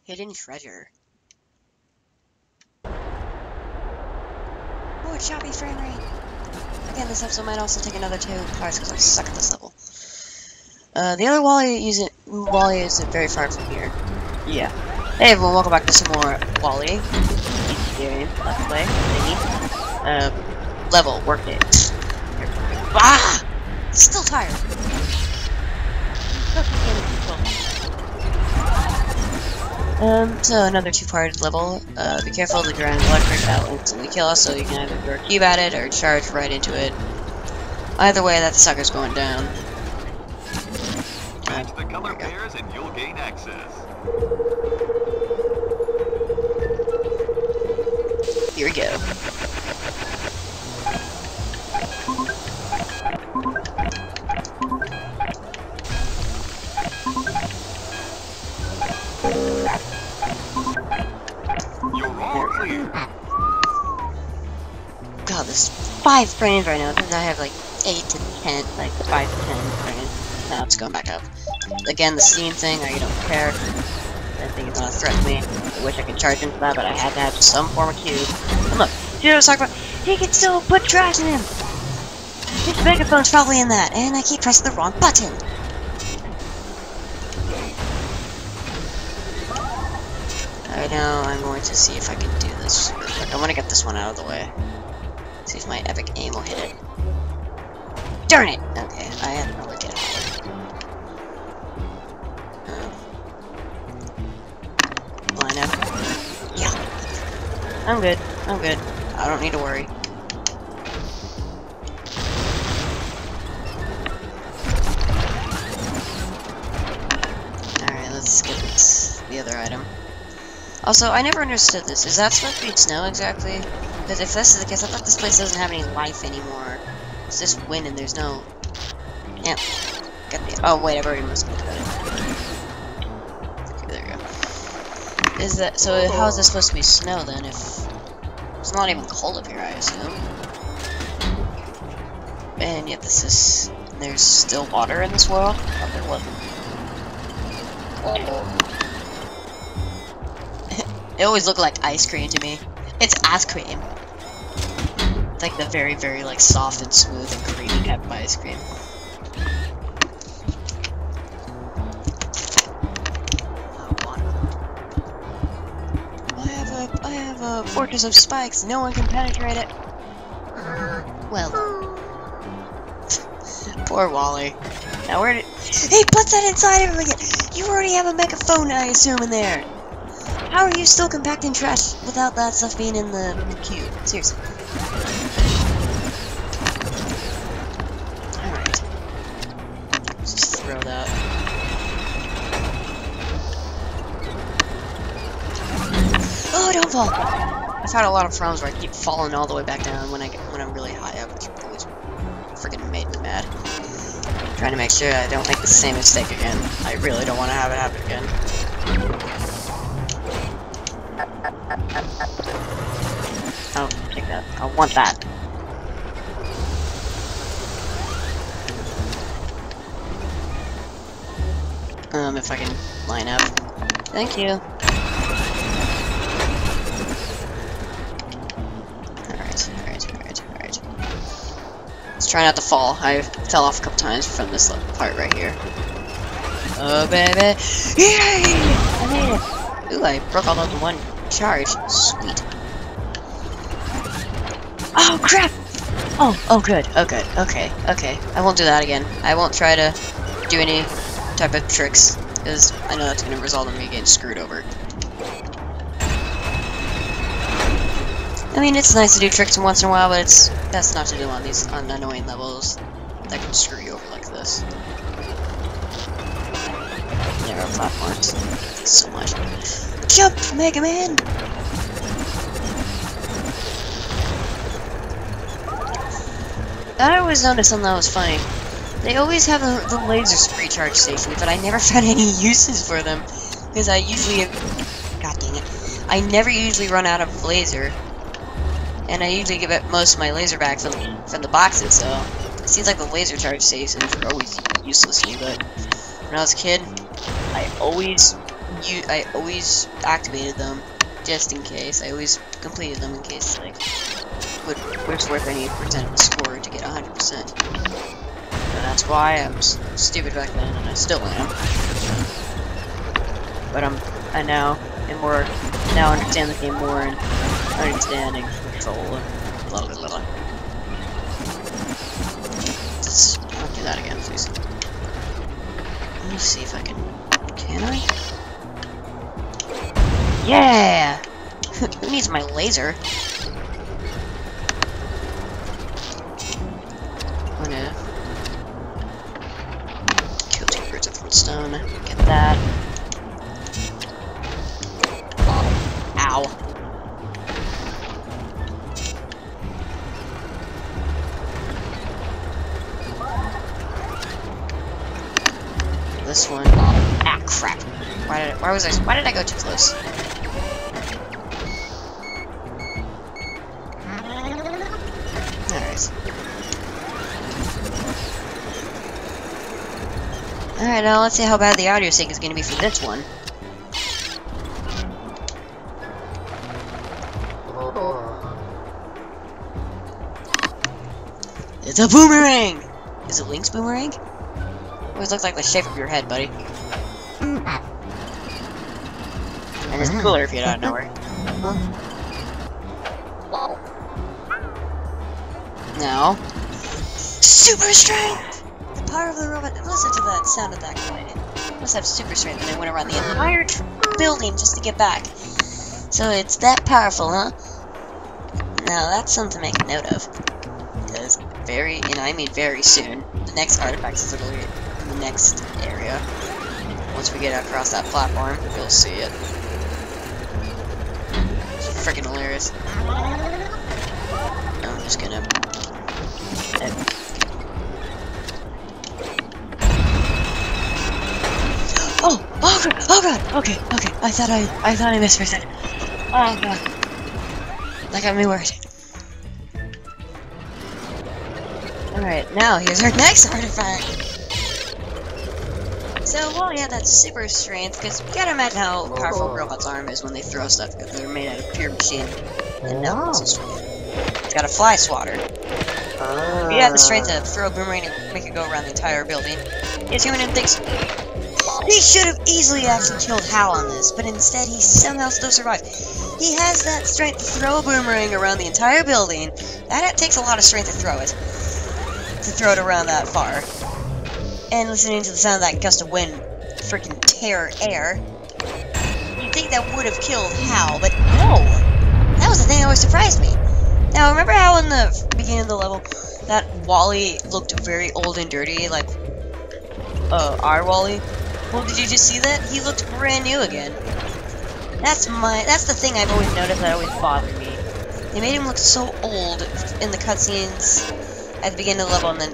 Hidden treasure. Oh, choppy frame rate. Again, this episode might also take another 2 parts because I suck at this level. The other Wally isn't very far from here. Yeah. Hey everyone, welcome back to some more Wally. Game, let's play, thingy. Level, work it. Ah! Still tired. So another 2-part level. Be careful, the ground electric that will instantly kill us, so you can either throw a cube at it or charge right into it. Either way, that sucker's going down. Match the color pairs and you'll gain access. Here we go. You're all clear. God, this 5 frames right now. Because I have like 8 to 10, like 5 to 10 frames. Now it's going back up. Again, the steam thing, I don't care. That thing is gonna threaten me. I wish I could charge into that, but I had to have some form of cube. And look, see what I was talking about? He can still put trash in him! His megaphone's probably in that, and I keep pressing the wrong button! Right now, I'm going to see if I can do this. I want to get this one out of the way. See if my epic aim will hit it. Darn it! Okay, I had no legit. Line up. Yeah. I'm good. I'm good. I don't need to worry. Alright, let's get the other item. Also, I never understood this. Is that supposed to be snow exactly? Because if this is the case, I thought this place doesn't have any life anymore. It's just wind and there's no... Yeah. Get the... Oh, wait, I've already must have got it. Okay, there we go. Is that... So, how is this supposed to be snow, then, if... It's not even cold up here, I assume. And yet this is... There's still water in this world? Oh, there wasn't. Oh. It always looked like ice cream to me. It's ice cream. It's like the very, very like soft and smooth and creamy type of ice cream. I have a fortress of spikes. No one can penetrate it. Well, poor Wally. Now where did he puts that inside of him again? You already have a megaphone, I assume, in there. How are you still compacting trash without that stuff being in the cube? Seriously. Alright. Just throw that. Oh, don't fall! I've had a lot of problems where I keep falling all the way back down when I'm really high up, which always freaking made me mad. I'm trying to make sure I don't make the same mistake again. I really don't want to have it happen again. I'll take that. I want that. If I can line up. Thank you. Alright. Let's try not to fall. I fell off a couple times from this part right here. Oh, baby. Yay! I made it. Ooh, I broke all those in one charge. Sweet. Oh, crap! Oh, good. Oh, good. Okay. I won't do that again. I won't try to do any type of tricks, because I know that's going to result in me getting screwed over. I mean, it's nice to do tricks once in a while, but it's best not to do on these annoying levels that can screw you over like this. Narrow platforms. So much. Jump, Mega Man! I always noticed something that was funny. They always have the laser recharge stations, but I never found any uses for them. Because I usually... God dang it. I never usually run out of laser. And I usually give most of my laser back from the boxes, so... It seems like the laser charge stations are always useless to me, but... When I was a kid, I always I always activated them just in case. I always completed them in case like was worth any percent score to get 100%. And that's why I'm stupid back then, and I still am. But I now understand the game more and understand and control and blah blah blah. Let's not do that again, please. Let me see if I can. Can I? Yeah! Who needs my laser? I'm gonna kill 2 birds with 1 stone. Get that. Ow. This one. Ah, crap. Why did I go too close? Alright. Alright, now let's see how bad the audio sync is gonna be for this one. It's a boomerang! Is it Link's boomerang? Always looks like the shape of your head, buddy. And it's cooler if you don't know her. Now, super strength! The power of the robot. Listen to that sound of that guy. It must have super strength, and I went around the entire building just to get back. So it's that powerful, huh? Now that's something to make a note of. Because I mean very soon, the next artifact is literally in the next area. Once we get across that platform, you'll see it. It's freaking hilarious. I'm just gonna. Oh god! Oh god! Okay. I thought I missed for a second. Oh god! That got me worried. Alright, now here's our next artifact. So, well, yeah, that's super strength, because you gotta imagine how powerful robot's arm is when they throw stuff, because they're made out of pure machine and no muscle strength. It's got a fly swatter. If you have the strength to throw a boomerang and make it go around the entire building, his human thinks he should have easily actually killed Hal on this, but instead he somehow still survived. He has that strength to throw a boomerang around the entire building. That takes a lot of strength to throw it. To throw it around that far. And listening to the sound of that gust of wind freaking tear air, you'd think that would have killed Hal, but no! That was the thing that always surprised me. Now, remember how in the beginning of the level, that Wally looked very old and dirty, like, our Wally? Well, did you just see that? He looked brand new again. That's the thing I've always noticed that always bothered me. They made him look so old in the cutscenes at the beginning of the level, and then,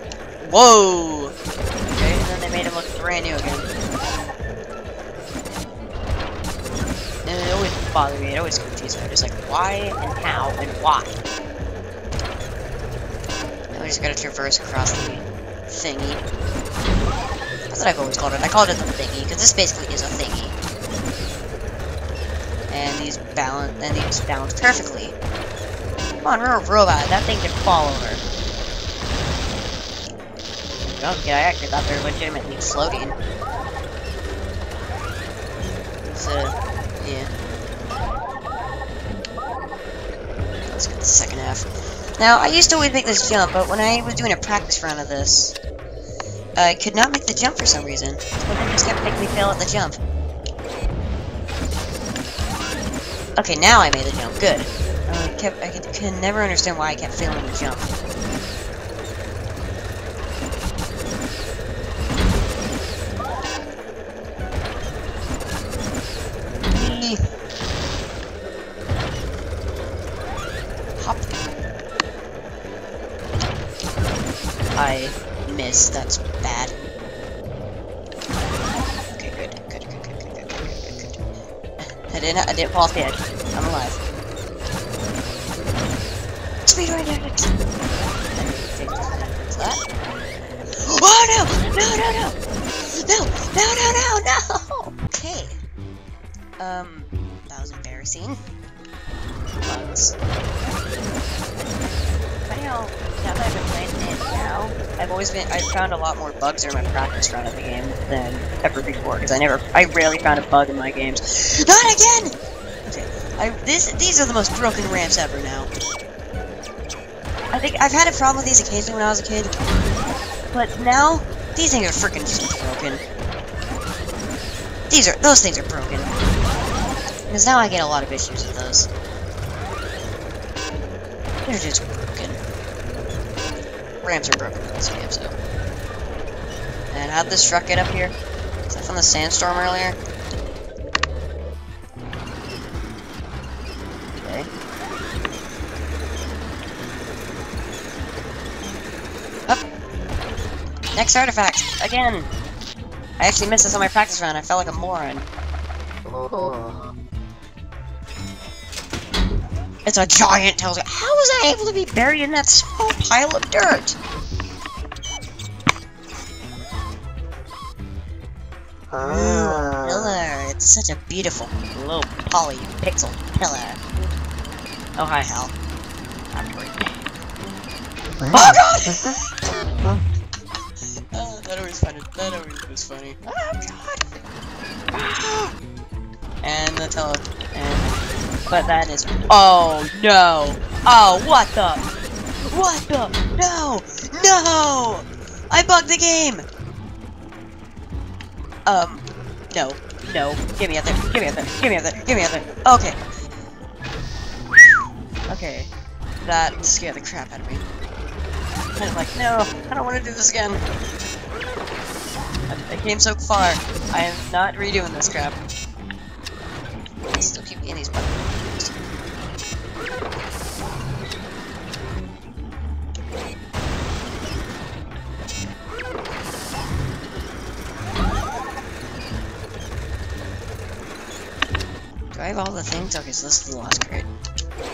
whoa! Okay, and then they made him look brand new again. And it always bothered me, it always confused me. I was just like, why, and how, and why? Now we just gotta traverse across the thingy. That's what I've always called it. I called it the thingy, because this basically is a thingy. And these balance perfectly. Come on, we're a robot. That thing can fall over. Okay, I actually thought they were legitimately floating. So, yeah. Let's get the second half. Now, I used to always make this jump, but when I was doing a practice run of this, I could not make the jump for some reason. The thing just kept making me fail at the jump. Okay, now I made the jump. Good. I can never understand why I kept failing the jump. Hop. I missed. That's bad. Okay, good. I didn't fall off the edge. I'm alive. Speed right there. That. Oh no! No! Okay. That was embarrassing. Bugs. Funny how, now that I've been playing it now, I've found a lot more bugs during my practice run of the game than ever before, because I rarely found a bug in my games. Not again! Okay, these are the most broken ramps ever now. I think I've had a problem with these occasionally when I was a kid, but now, these things are freaking just broken. Those things are broken. Because now I get a lot of issues with those. They're just broken. Ramps are broken in this game, so. And how'd this truck get up here? Is that from the sandstorm earlier? Okay. Up! Next artifact! Again! I actually missed this on my practice run. I felt like a moron. Oh. It's a giant telescope. How was I able to be buried in that small pile of dirt? Ooh, pillar. It's such a beautiful low poly pixel pillar. Oh, hi, Hal. I'm great. Oh, God! Oh, that always was funny. Oh, God! And the but that is. Oh no! Oh, what the? What the? No! No! I bugged the game! No. No. Get me out there. Get me out there. Get me out there. Get me out there. Okay. Okay. That scared the crap out of me. I'm like, no, I don't want to do this again. I came so far. I am not redoing this crap. I still keep getting these buttons. Do I have all the things? Okay, so this is the last crate.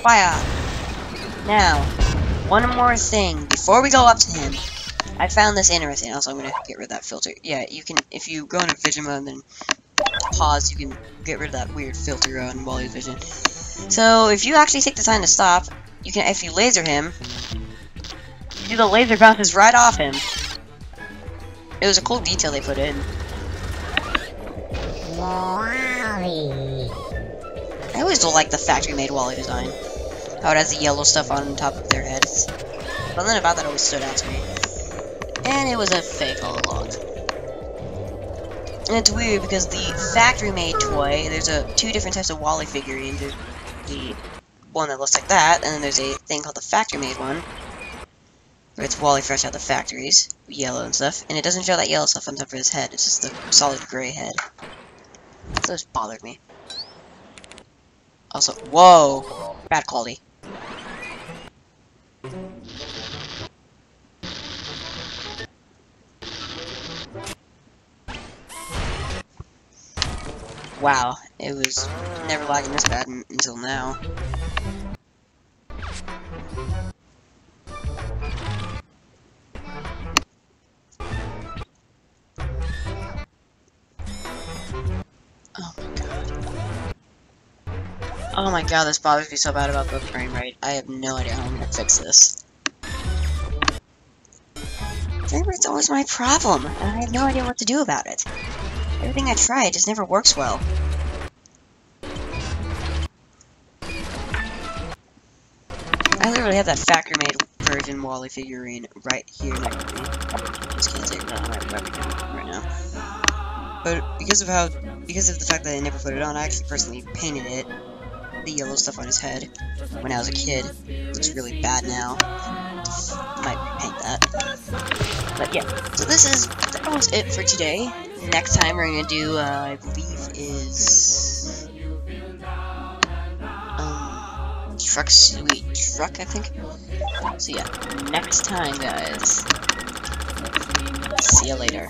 Fire! Now, one more thing before we go up to him. I found this interesting. Also, I'm gonna get rid of that filter. Yeah, you can, if you go into vision mode and then pause, you can get rid of that weird filter on Wally's vision. So, if you actually take the time to stop, you can, if you laser him, you do the laser bounces right off him. It was a cool detail they put in. Wally. I always don't like the factory-made Wally design. How it has the yellow stuff on top of their heads. Something about that always stood out to me. And it was a fake all along. And it's weird because the factory-made toy, there's two different types of Wally figurines. There's the one that looks like that, and then there's a thing called the factory-made one, where it's Wally fresh out of the factories, yellow and stuff. And it doesn't show that yellow stuff on top of his head, it's just the solid gray head. So this bothered me. Also, whoa! Bad quality. Wow, it was never lagging this bad until now. Oh my god, this bothers me so bad about the frame rate. I have no idea how I'm gonna fix this. Frame rate's always my problem, and I have no idea what to do about it. Everything I try just never works well. I literally have that factory-made version Wally figurine right here next to me. Just can't take that on my webcam right now. But because of the fact that I never put it on, I actually personally painted it. The yellow stuff on his head when I was a kid. It looks really bad now. Might repaint that. But yeah, so that was it for today. Next time we're gonna do, I believe is Truck Sweet Truck, I think. So yeah, next time, guys. See ya later.